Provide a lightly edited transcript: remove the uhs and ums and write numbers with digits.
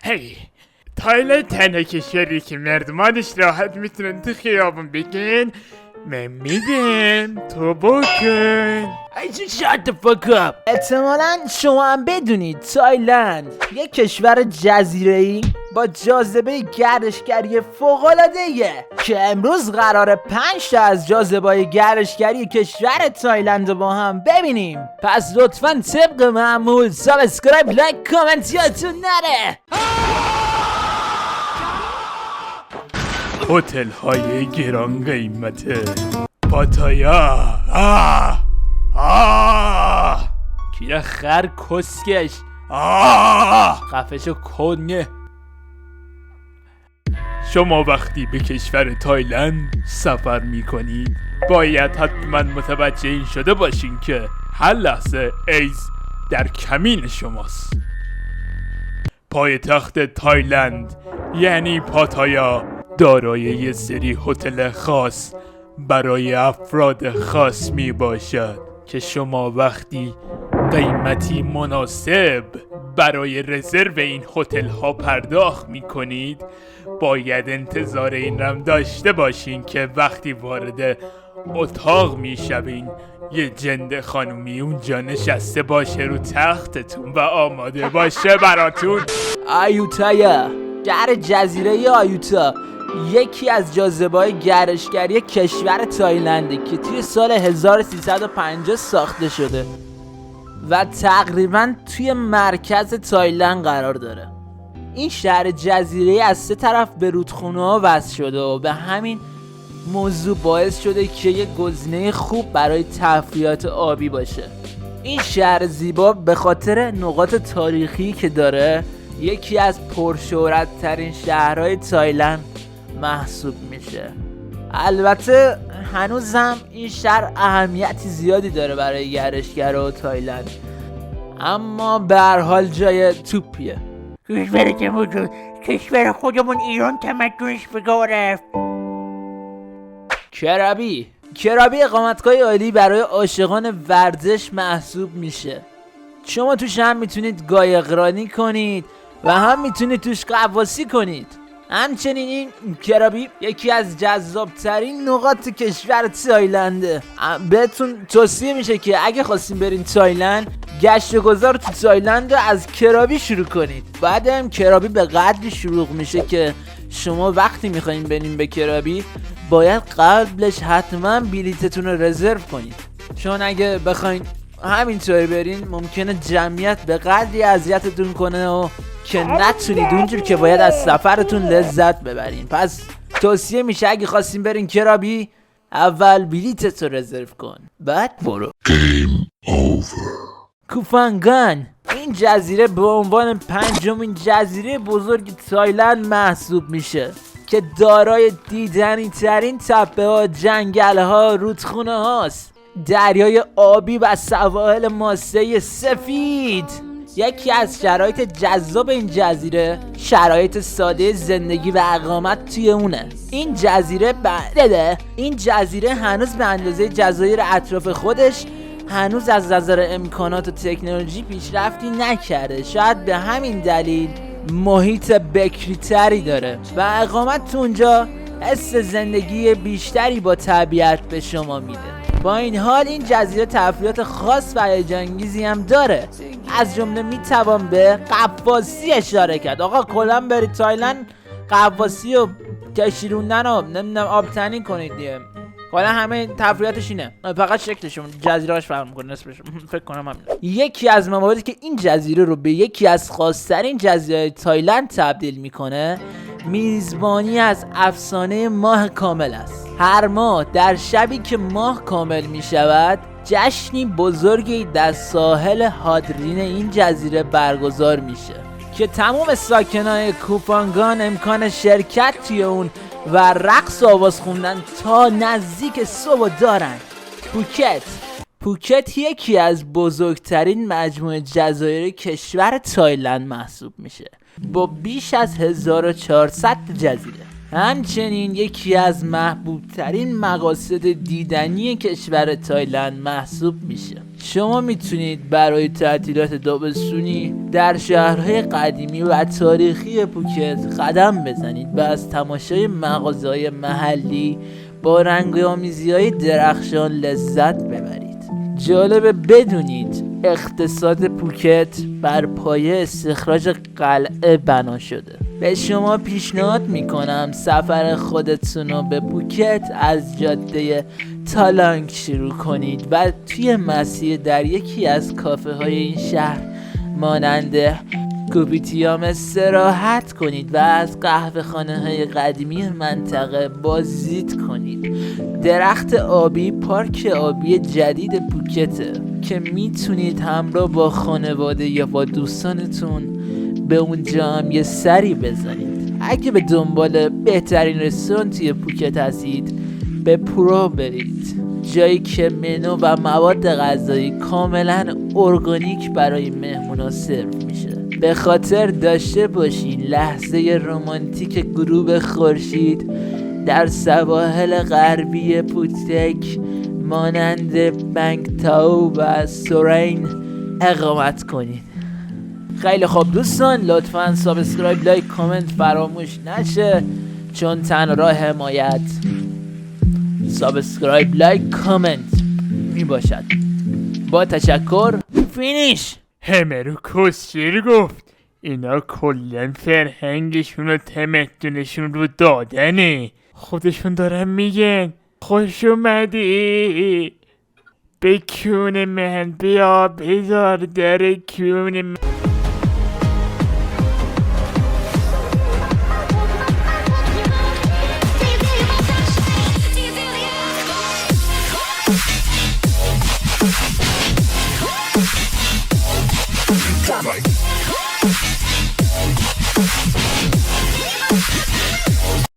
هی تایلند تنها کشوری که مردمانش راحت میتونن تو خیابون بگن من میدم تو بکن. Shut the fuck up. احتمالاً شما هم بدونید تایلند یک کشور جزیره‌ای با جاذبه گردشگری فوق‌العاده‌ایه که امروز قراره 5 تا از جاذبه‌های گردشگری کشور تایلند رو با هم ببینیم. پس لطفاً طبق معمول سابسکرایب، لایک، کامنت یادتون نره. هتل های گران قیمت پاتایا. کیره خر کسکش خفشو کنه. شما وقتی به کشور تایلند سفر میکنید باید حتما متوجه این شده باشین که هر لحظه ایدز در کمین شماست. پایتخت تایلند یعنی پاتایا دارای یه سری هتل خاص برای افراد خاص می باشد که شما وقتی قیمتی مناسب برای رزرو این هتل ها پرداخت می کنید باید انتظار این رم داشته باشین که وقتی وارد اتاق می شوین یه جند خانومی اونجا نشسته باشه رو تختتون و آماده باشه براتون. آیوتایا، شهر جزیره آیوتا یکی از جاذبه‌های گردشگری کشور تایلنده که توی سال 1350 ساخته شده و تقریباً توی مرکز تایلند قرار داره. این شهر جزیره از 3 طرف به رودخونه‌ها وصل شده و به همین موضوع باعث شده که یک گزینه خوب برای تفریحات آبی باشه. این شهر زیبا به خاطر نقاط تاریخی که داره یکی از پرشهرت‌ترین شهرهای تایلند محسوب میشه. البته هنوزم این شهر اهمیتی زیادی داره برای گردشگرها تایلند، اما به هر حال جای توپیه. کشور خودمون ایران تمدنش بگاه رفت. کرابی اقامتگاه عالی برای عاشقان ورزش محسوب میشه. شما توش هم میتونید قایقرانی کنید و هم میتونید توش غواصی کنید. همچنین این کرابی یکی از جذابترین نقاط کشور تایلنده. بهتون توصیه میشه که اگه خواستین برین تایلند گشت گذار تو تایلند رو از کرابی شروع کنید. بعدم کرابی به قدری شروع میشه که شما وقتی میخواین برین به کرابی باید قبلش حتما بلیتتون رو رزرو کنید، چون اگه بخواین همینطوری برین ممکنه جمعیت به قدری اذیتتون کنه و که نتونید اونجور که باید از سفرتون لذت ببرین. پس توصیه میشه اگه خواستین برین کرابی اول بلیتت رو رزرو کن بعد برو. کوفانگان، این جزیره به عنوان 5مین جزیره بزرگ تایلند محسوب میشه که دارای دیدنی ترین تپه ها، جنگل ها، رودخونه هاست، دریای آبی و سواحل ماسه سفید. یکی از شرایط جذاب این جزیره شرایط ساده زندگی و اقامت توی اونه. این جزیره هنوز به اندازه جزایر اطراف خودش هنوز از نظر امکانات و تکنولوژی پیشرفتی نکرده. شاید به همین دلیل محیط بکری تری داره و اقامت تو اونجا حس زندگی بیشتری با طبیعت به شما میده. با این حال این جزیره تفریحات خاص و هیجان‌انگیزی هم داره، از جمله میتوان به غواصی اشاره کرد. آقا کلا برید تایلند غواصی و کشیروندن و نمیدونم آبتنی کنید دیگه. کلا همه تفریحاتش اینه، فقط شکلشون جزیره‌اش فرق می‌کنه نسبش. فکر کنم همین. یکی از مواردی که این جزیره رو به یکی از خاص‌ترین جزایرهای تایلند تبدیل میکنه میزبانی از افسانه ماه کامل است. هر ماه در شبی که ماه کامل میشود جشنی بزرگی در ساحل هادرین این جزیره برگزار میشه که تمام ساکنان کوفانگان امکان شرکت توی اون و رقص و آواز خوندن تا نزدیک صبح دارن. پوکت یکی از بزرگترین مجموعه جزایر کشور تایلند محسوب میشه با بیش از 1400 جزیره. همچنین یکی از محبوب ترین مقاصد دیدنی کشور تایلند محسوب میشه. شما میتونید برای تعطیلات تابستونی در شهرهای قدیمی و تاریخی پوکت قدم بزنید و از تماشای مغازه‌های محلی با رنگ‌آمیزی‌های درخشان لذت ببرید. جالبه بدونید اقتصاد پوکت بر پایه استخراج قلعه بنا شده. به شما پیشنهاد میکنم سفر خودتون رو به پوکت از جاده تالانگ شروع کنید و توی مسیر در یکی از کافه های این شهر مانند کوپیتیام استراحت کنید و از قهوه خانه های قدیمی منطقه بازدید کنید. درخت آبی پارک آبی جدید پوکته که میتونید همراه با خانواده یا با دوستانتون به اونجا هم یه سری بزنید. اگه به دنبال بهترین رستوران توی پوکت هستید به پرو برید، جایی که منو و مواد غذایی کاملا ارگانیک برای مهمونا سرو میشه. به خاطر داشته باشین لحظه رمانتیک غروب خورشید در سواحل غربی پوتک مانند بنگتاو و سورین اقامت کنید. خیلی خوب دوستان، لطفاً سابسکرایب، لایک، کامنت فراموش نشه، چون تنها راه حمایت سابسکرایب، لایک، کامنت می باشد. با تشکر، فینیش. همه رو کسچیر گفت. اینا کلن فرهنگشون و تمدنشون رو دادنه. خودشون دارن میگن خوش اومدی به کون من، بیا بذار در کون من. Come on.